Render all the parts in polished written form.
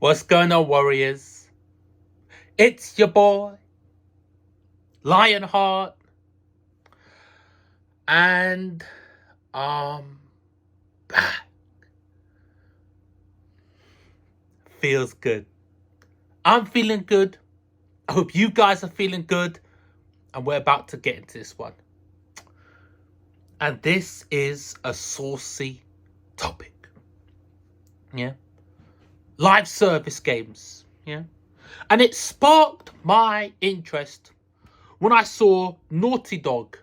What's going on, Warriors? It's your boy, Lionheart, and back. Feels good. I'm feeling good. I hope you guys are feeling good, and we're about to get into this one. And this is a saucy topic. Yeah. Live service games. Yeah. And it sparked my interest when I saw Naughty Dog.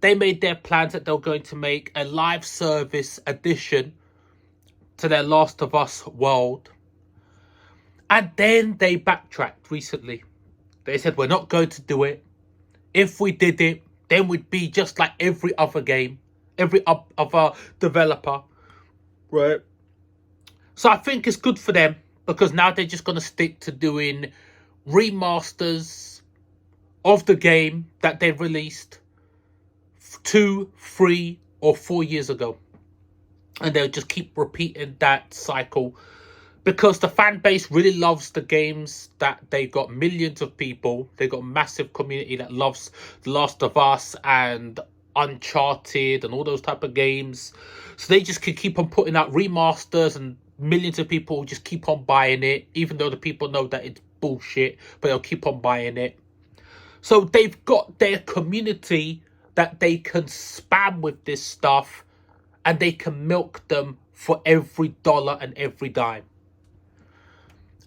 They made their plans that they were going to make a live service addition to their Last of Us world. And then they backtracked recently. They said, we're not going to do it. If we did it, then we'd be just like every other game, every other developer. Right. So I think it's good for them because now they're just going to stick to doing remasters of the game that they released 2, 3, or 4 years ago. And they'll just keep repeating that cycle because the fan base really loves the games that they got millions of people. They got a massive community that loves The Last of Us and Uncharted and all those type of games. So they just can keep on putting out remasters and millions of people just keep on buying it, even though the people know that it's bullshit, but they'll keep on buying it. So they've got their community that they can spam with this stuff and they can milk them for every dollar and every dime.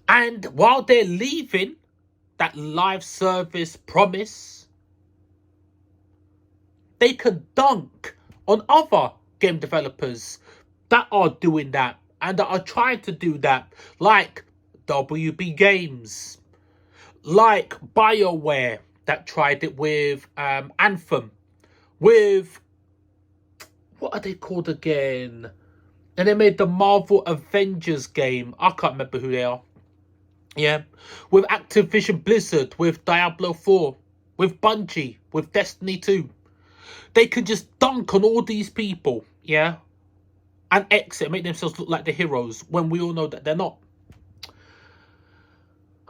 And while they're leaving that live service promise, they can dunk on other game developers that are doing that and that are trying to do that, like WB Games, like BioWare that tried it with Anthem, with, what are they called again? And they made the Marvel Avengers game. I can't remember who they are. Yeah. With Activision Blizzard, with Diablo 4, with Bungie, with Destiny 2. They can just dunk on all these people, yeah, and exit, make themselves look like the heroes when we all know that they're not.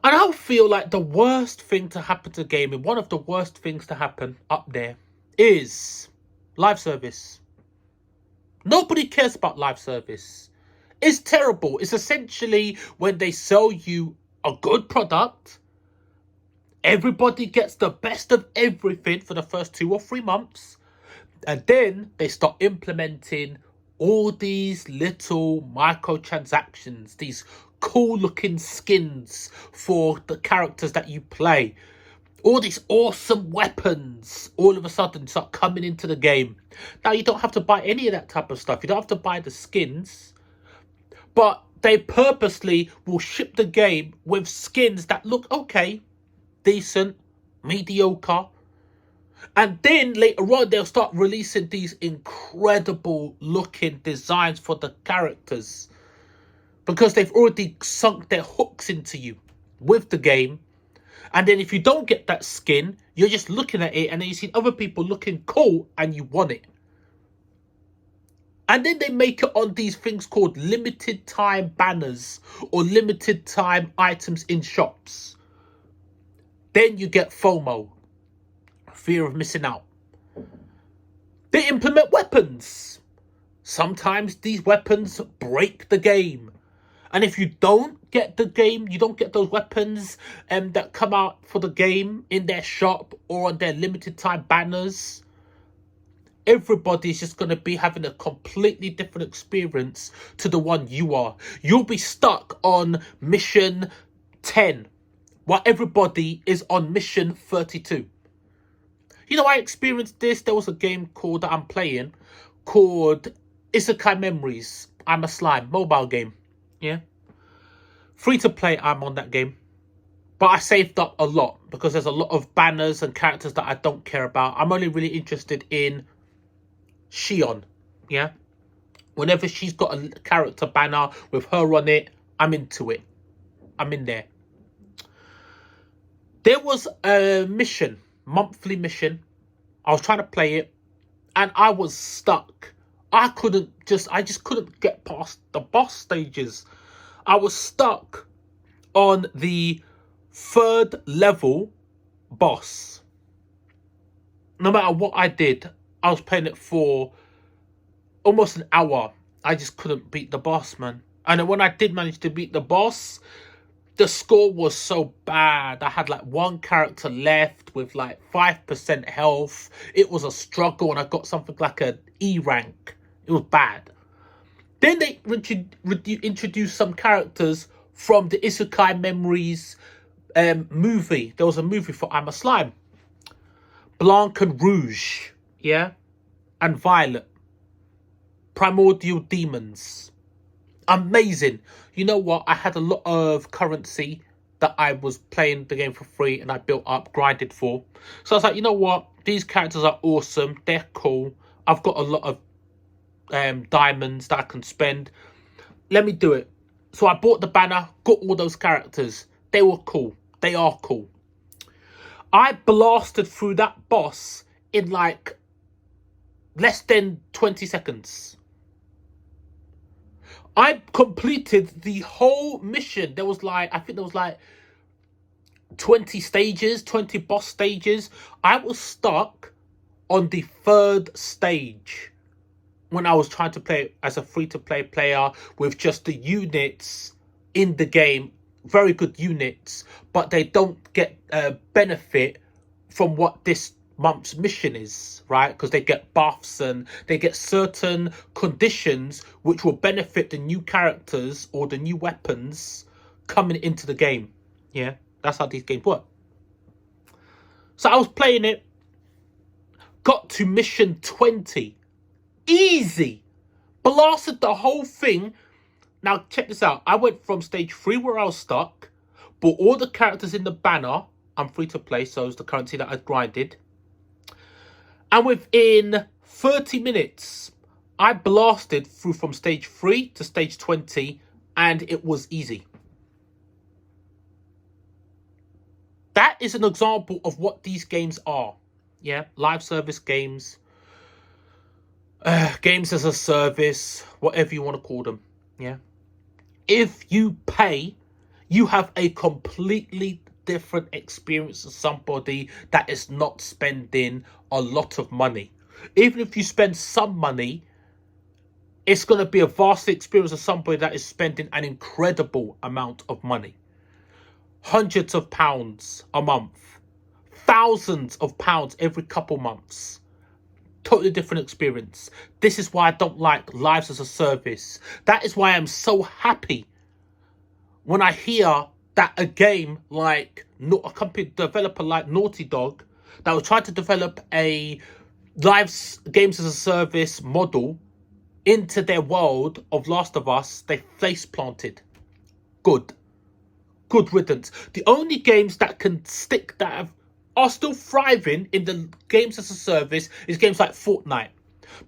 And I feel like the worst thing to happen to gaming, one of the worst things to happen up there, is live service. Nobody cares about live service. It's terrible. It's essentially when they sell you a good product, everybody gets the best of everything for the first 2 or 3 months, and then they start implementing all these little microtransactions, these cool looking skins for the characters that you play. All these awesome weapons all of a sudden start coming into the game. Now, you don't have to buy any of that type of stuff. You don't have to buy the skins. But they purposely will ship the game with skins that look okay, decent, mediocre. And then later on, they'll start releasing these incredible looking designs for the characters, because they've already sunk their hooks into you with the game. And then if you don't get that skin, you're just looking at it and then you see other people looking cool and you want it. And then they make it on these things called limited time banners or limited time items in shops. Then you get FOMO, fear of missing out. They implement weapons. Sometimes these weapons break the game. And if you don't get the game, you don't get those weapons that come out for the game in their shop or on their limited time banners, everybody's just going to be having a completely different experience to the one you are. You'll be stuck on mission 10 while everybody is on mission 32. You know, I experienced this. There was a game that I'm playing called Isekai Memories. I'm a Slime mobile game. Yeah. Free to play, I'm on that game. But I saved up a lot because there's a lot of banners and characters that I don't care about. I'm only really interested in Shion. Yeah. Whenever she's got a character banner with her on it, I'm into it. I'm in there. There was a mission, monthly mission. I was trying to play it and I was stuck. I just couldn't get past the boss stages. I was stuck on the 3rd level boss. No matter what I did, I was playing it for almost an hour. I just couldn't beat the boss, man. And then when I did manage to beat the boss, the score was so bad. I had like 1 character left with like 5% health. It was a struggle, and I got something like an E rank. It was bad. Then they introduced some characters from the Isekai Memories movie. There was a movie for I'm a Slime. Blanc and Rouge, yeah? And Violet. Primordial Demons. Amazing. You know what? I had a lot of currency that I was playing the game for free and I built up, grinded for. So I was like, you know what? These characters are awesome. They're cool. I've got a lot of diamonds that I can spend. Let me do it. So I bought the banner, got all those characters. They were cool. They are cool. I blasted through that boss in like less than 20 seconds. I completed the whole mission. There was like, I think there was like 20 stages, 20 boss stages. I was stuck on the 3rd stage when I was trying to play as a free-to-play player with just the units in the game. Very good units, but they don't get benefit from what this month's mission is, right? Because they get buffs and they get certain conditions which will benefit the new characters or the new weapons coming into the game. Yeah, that's how these games work. So I was playing it, got to mission 20. Easy. Blasted the whole thing. Now check this out. I went from stage 3 where I was stuck, bought all the characters in the banner. I'm free to play, so it's the currency that I grinded. And within 30 minutes, I blasted through from stage 3 to stage 20, and it was easy. That is an example of what these games are. Yeah, live service games, games as a service, whatever you want to call them. Yeah. If you pay, you have a completely different experience to somebody that is not spending a lot of money. Even if you spend some money, it's going to be a vast experience of somebody that is spending an incredible amount of money. Hundreds of pounds a month. Thousands of pounds every couple months. Totally different experience. This is why I don't like lives as a service. That is why I'm so happy when I hear that a game like a company developer like Naughty Dog that was trying to develop a live games as a service model into their world of Last of Us, they face planted. Good riddance. The only games that can stick that are still thriving in the games as a service is games like Fortnite,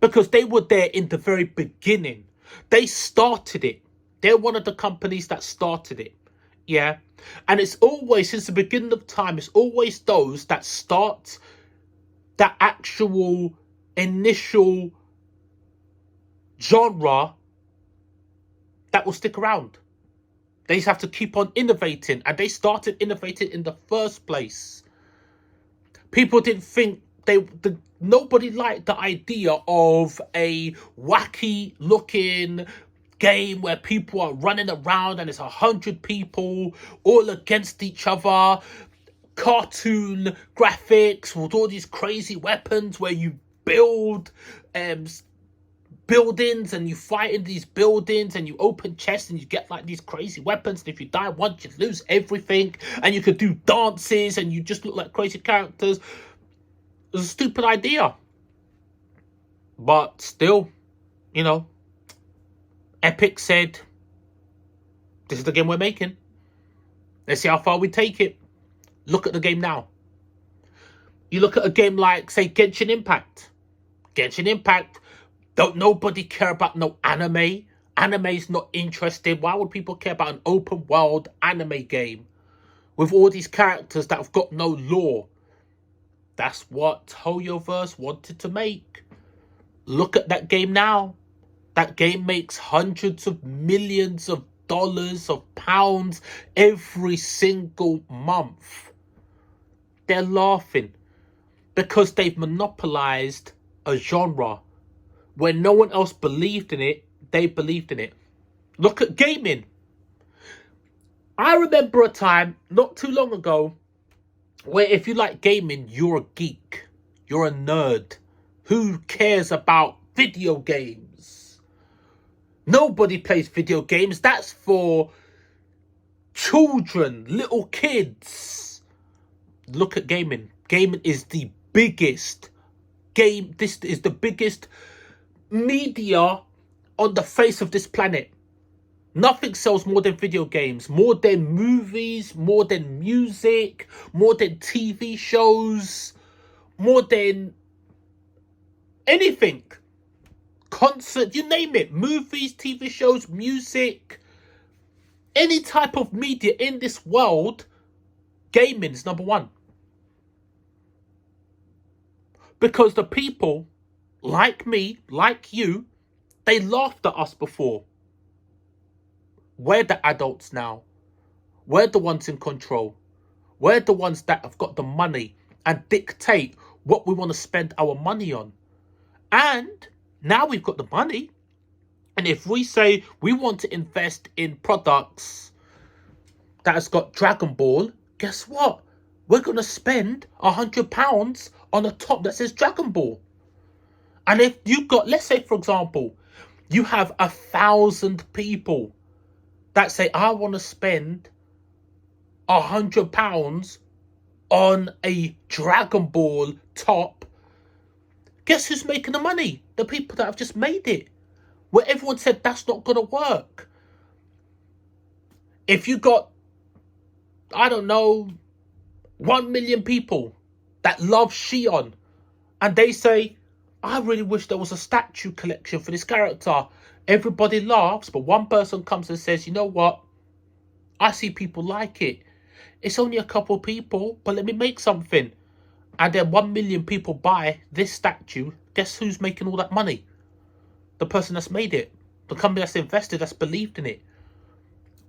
because they were there in the very beginning. They started it. They're one of the companies that started it. Yeah. And it's always, since the beginning of time, it's always those that start that actual initial genre that will stick around. They just have to keep on innovating, and they started innovating in the first place. People didn't think nobody liked the idea of a wacky looking game where people are running around and it's 100 people all against each other, cartoon graphics with all these crazy weapons where you build buildings and you fight in these buildings and you open chests and you get like these crazy weapons, and if you die once you lose everything, and you could do dances and you just look like crazy characters. It was a stupid idea, but still, you know, Epic said, this is the game we're making. Let's see how far we take it. Look at the game now. You look at a game like, say, Genshin Impact. Genshin Impact, don't nobody care about no anime. Anime's not interested. Why would people care about an open world anime game with all these characters that have got no lore? That's what Hoyoverse wanted to make. Look at that game now. That game makes hundreds of millions of dollars, of pounds every single month. They're laughing because they've monopolized a genre. When no one else believed in it, they believed in it. Look at gaming. I remember a time not too long ago where if you like gaming, you're a geek. You're a nerd. Who cares about video games? Nobody plays video games. That's for children, little kids. Look at gaming. Gaming is the biggest game. This is the biggest media on the face of this planet. Nothing sells more than video games, more than movies, more than music, more than TV shows, more than anything. Concert, you name it. Movies, TV shows, music, any type of media in this world, gaming is number one. Because the people like me, like you, they laughed at us before. We're the adults now. We're the ones in control. We're the ones that have got the money and dictate what we want to spend our money on. And now we've got the money. And if we say we want to invest in products that has got Dragon Ball, guess what? We're going to spend £100 on a top that says Dragon Ball. And if you've got, let's say, for example, you have 1,000 people that say, I want to spend £100 on a Dragon Ball top. Guess who's making the money? The people that have just made it. Where everyone said that's not going to work. If you got, I don't know, 1 million people that love Shion, and they say, I really wish there was a statue collection for this character. Everybody laughs, but one person comes and says, you know what? I see people like it. It's only a couple people, but let me make something. And then 1 million people buy this statue. Guess who's making all that money? The person that's made it. The company that's invested, that's believed in it.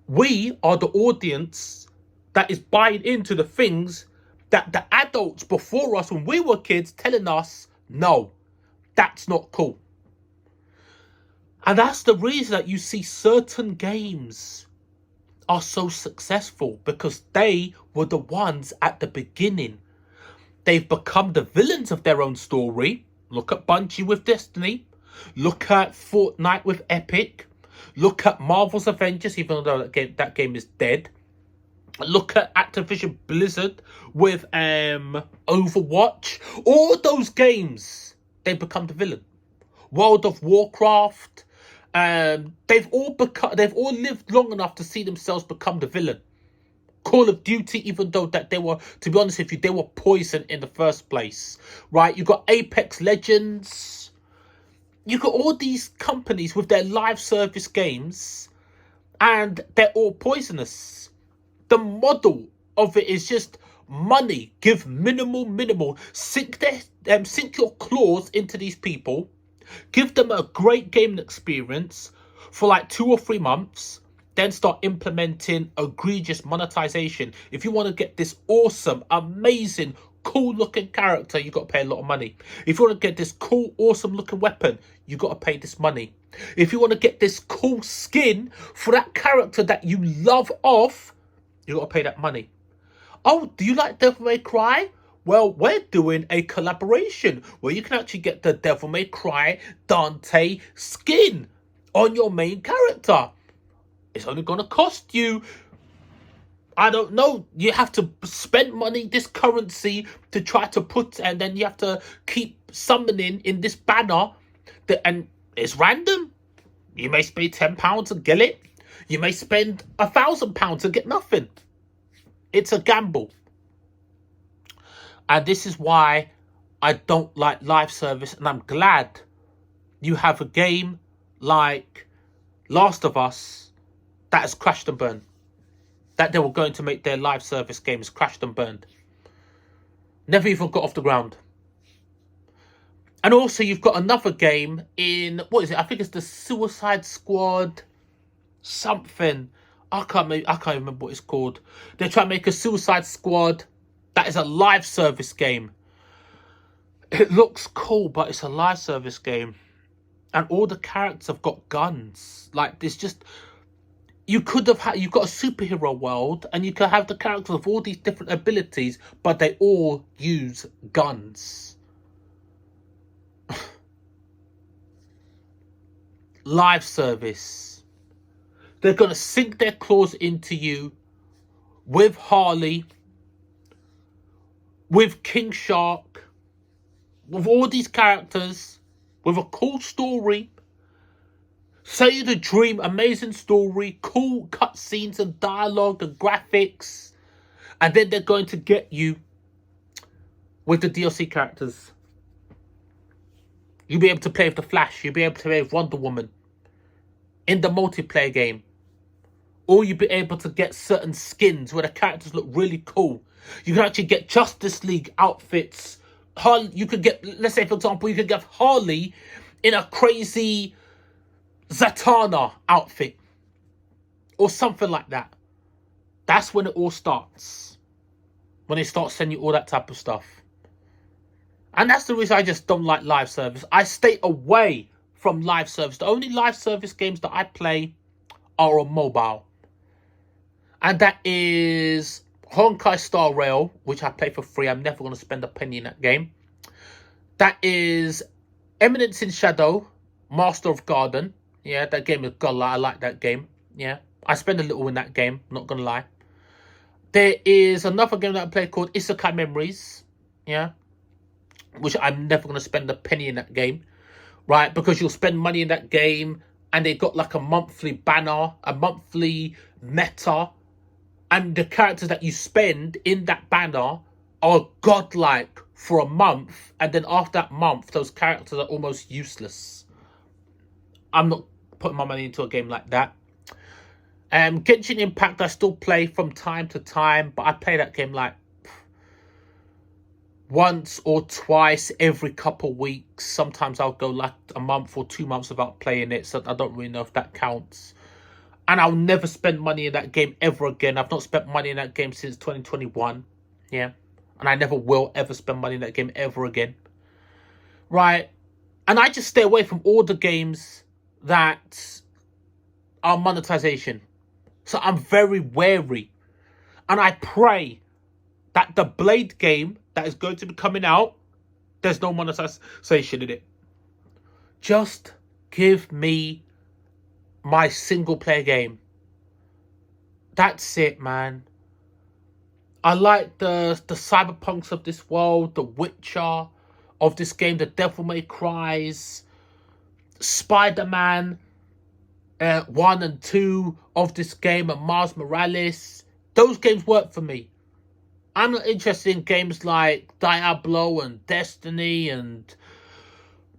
We are the audience that is buying into the things that the adults before us, when we were kids, telling us, no, that's not cool. And that's the reason that you see certain games are so successful, because they were the ones at the beginning. They've become the villains of their own story. Look at Bungie with Destiny. Look at Fortnite with Epic. Look at Marvel's Avengers, even though that game is dead. Look at Activision Blizzard with Overwatch. All those games, they've become the villain. World of Warcraft. They've all lived long enough to see themselves become the villain. Call of Duty, even though that they were, to be honest with you, they were poison in the first place, right? You got Apex Legends. You got all these companies with their live service games, and they're all poisonous. The model of it is just money. Give minimal. Sink your claws into these people. Give them a great gaming experience for like 2 or 3 months. Then start implementing egregious monetization. If you want to get this awesome, amazing, cool looking character, you got to pay a lot of money. If you want to get this cool, awesome looking weapon, you got to pay this money. If you want to get this cool skin for that character that you love off, you got to pay that money. Oh, do you like Devil May Cry? Well, we're doing a collaboration where you can actually get the Devil May Cry Dante skin on your main character. It's only going to cost you, I don't know, you have to spend money, this currency, to try to put, and then you have to keep summoning in this banner, and it's random. You may spend £10 to get it. You may spend £1,000 to get nothing. It's a gamble. And this is why I don't like live service, and I'm glad you have a game like Last of Us that has crashed and burned. That they were going to make their live service games crashed and burned. Never even got off the ground. And also you've got another game in, what is it? I think it's the Suicide Squad something. I can't remember what it's called. They're trying to make a Suicide Squad that is a live service game. It looks cool, but it's a live service game. And all the characters have got guns. Like, there's just... You've got a superhero world, and you can have the characters of all these different abilities, but they all use guns. Live service. They're going to sink their claws into you with Harley, with King Shark, with all these characters, with a cool story. Say you the dream, amazing story, cool cutscenes and dialogue and graphics. And then they're going to get you with the DLC characters. You'll be able to play with the Flash. You'll be able to play with Wonder Woman in the multiplayer game. Or you'll be able to get certain skins where the characters look really cool. You can actually get Justice League outfits. You could get, let's say for example, you could get Harley in a crazy Zatanna outfit or something like that. That's when it all starts. When they start sending you all that type of stuff. And that's the reason I just don't like live service. I stay away from live service. The only live service games that I play are on mobile. And that is Honkai Star Rail, which I play for free. I'm never going to spend a penny in that game. That is Eminence in Shadow, Master of Garden. Yeah, that game is good. I like that game. Yeah, I spend a little in that game, not gonna lie. There is another game that I play called Isekai Memories. Yeah, which I'm never gonna spend a penny in that game, right? Because you'll spend money in that game, and they got like a monthly banner, a monthly meta, and the characters that you spend in that banner are godlike for a month, and then after that month, those characters are almost useless. I'm not putting my money into a game like that. Genshin Impact I still play from time to time, but I play that game like once or twice every couple weeks. Sometimes I'll go like a month or 2 months without playing it, so I don't really know if that counts. And I'll never spend money in that game ever again. I've not spent money in that game since 2021. Yeah. And I never will ever spend money in that game ever again. Right. And I just stay away from all the games that are monetization. So I'm very wary. And I pray that the Blade game that is going to be coming out, there's no monetization in it. Just give me my single player game. That's it, man. I like the Cyberpunks of this world, the Witcher of this game, the Devil May Cries, Spider-Man 1 and 2 of this game, and Miles Morales. Those games work for me. I'm not interested in games like Diablo and Destiny and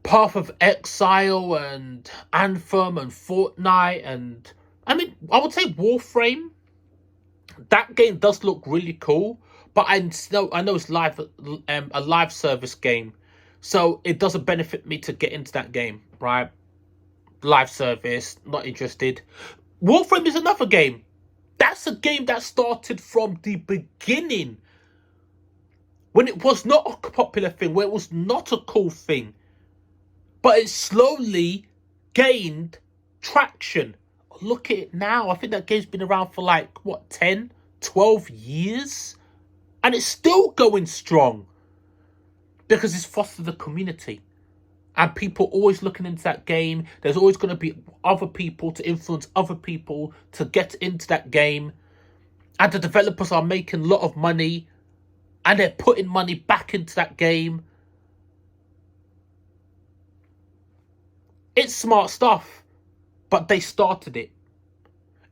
Path of Exile and Anthem and Fortnite, and I mean, I would say Warframe. That game does look really cool, but I know it's a live service game, so it doesn't benefit me to get into that game, right? Live service, not interested. Warframe is another game. That's a game that started from the beginning, when it was not a popular thing, where it was not a cool thing, but it slowly gained traction. Look at it now. I think that game's been around for like, what, 10, 12 years? And it's still going strong. Because it's fostered the community. And people always looking into that game. There's always going to be other people to influence other people to get into that game. And the developers are making a lot of money. And they're putting money back into that game. It's smart stuff. But they started it.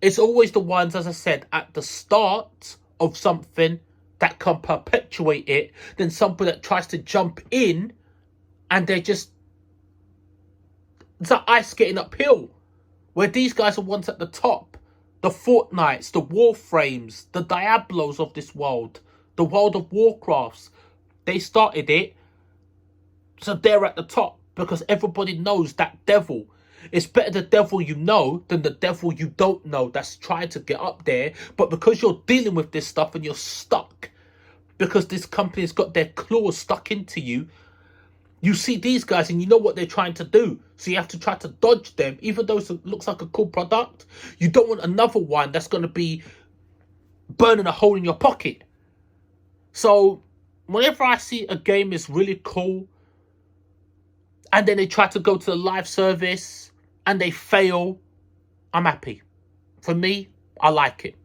It's always the ones, as I said, at the start of something that can perpetuate it, than somebody that tries to jump in and they're just... It's like ice skating uphill. Where these guys are ones at the top. The Fortnites, the Warframes, the Diablos of this world. The World of Warcrafts. They started it. So they're at the top. Because everybody knows that devil. It's better the devil you know than the devil you don't know that's trying to get up there. But because you're dealing with this stuff and you're stuck, because this company's got their claws stuck into you, you see these guys and you know what they're trying to do. So you have to try to dodge them. Even though it looks like a cool product, you don't want another one that's going to be burning a hole in your pocket. So whenever I see a game is really cool and then they try to go to the live service and they fail, I'm happy. For me, I like it.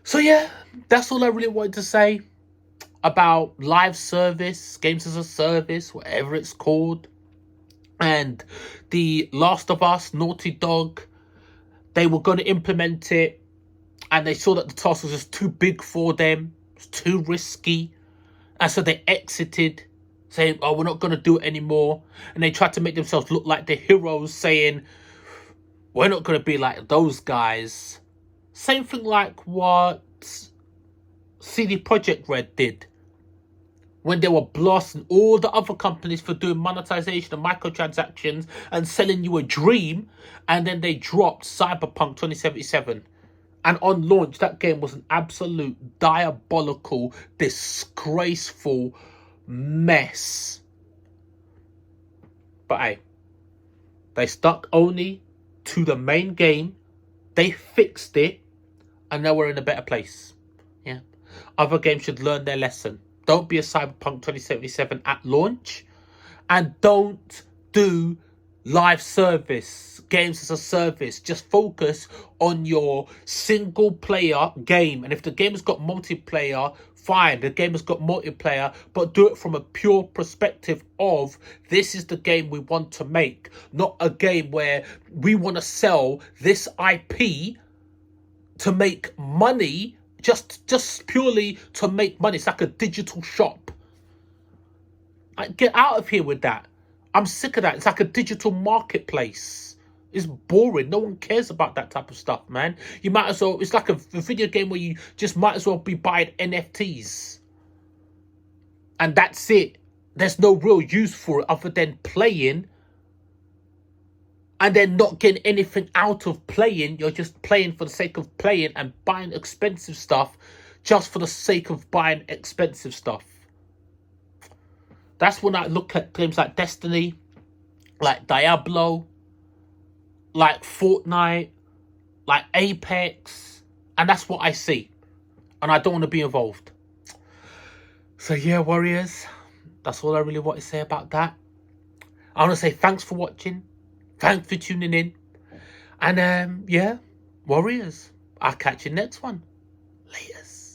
So yeah, that's all I really wanted to say about live service, games as a service, whatever it's called. And the Last of Us, Naughty Dog, they were going to implement it and they saw that the task was just too big for them. It's too risky. And so they exited, saying, oh, we're not going to do it anymore. And they tried to make themselves look like the heroes, saying, we're not going to be like those guys. Same thing like what CD Projekt Red did when they were blasting all the other companies for doing monetization and microtransactions and selling you a dream. And then they dropped Cyberpunk 2077. And on launch, that game was an absolute diabolical, disgraceful mess. But hey, they stuck only to the main game. They fixed it. And now we're in a better place. Yeah. Other games should learn their lesson. Don't be a Cyberpunk 2077 at launch. And don't do live service, games as a service. Just focus on your single player game. And if the game has got multiplayer, fine. The game has got multiplayer, but do it from a pure perspective of this is the game we want to make. Not a game where we want to sell this IP to make money, just purely to make money. It's like a digital shop. Get out of here with that. I'm sick of that. It's like a digital marketplace. It's boring. No one cares about that type of stuff, man. You might as well, it's like a video game where you just might as well be buying NFTs. And that's it. There's no real use for it other than playing. And then not getting anything out of playing. You're just playing for the sake of playing and buying expensive stuff just for the sake of buying expensive stuff. That's when I look at games like Destiny, like Diablo, like Fortnite, like Apex. And that's what I see. And I don't want to be involved. So yeah, Warriors. That's all I really want to say about that. I want to say thanks for watching. Thanks for tuning in. And yeah, Warriors, I'll catch you next one. Laters.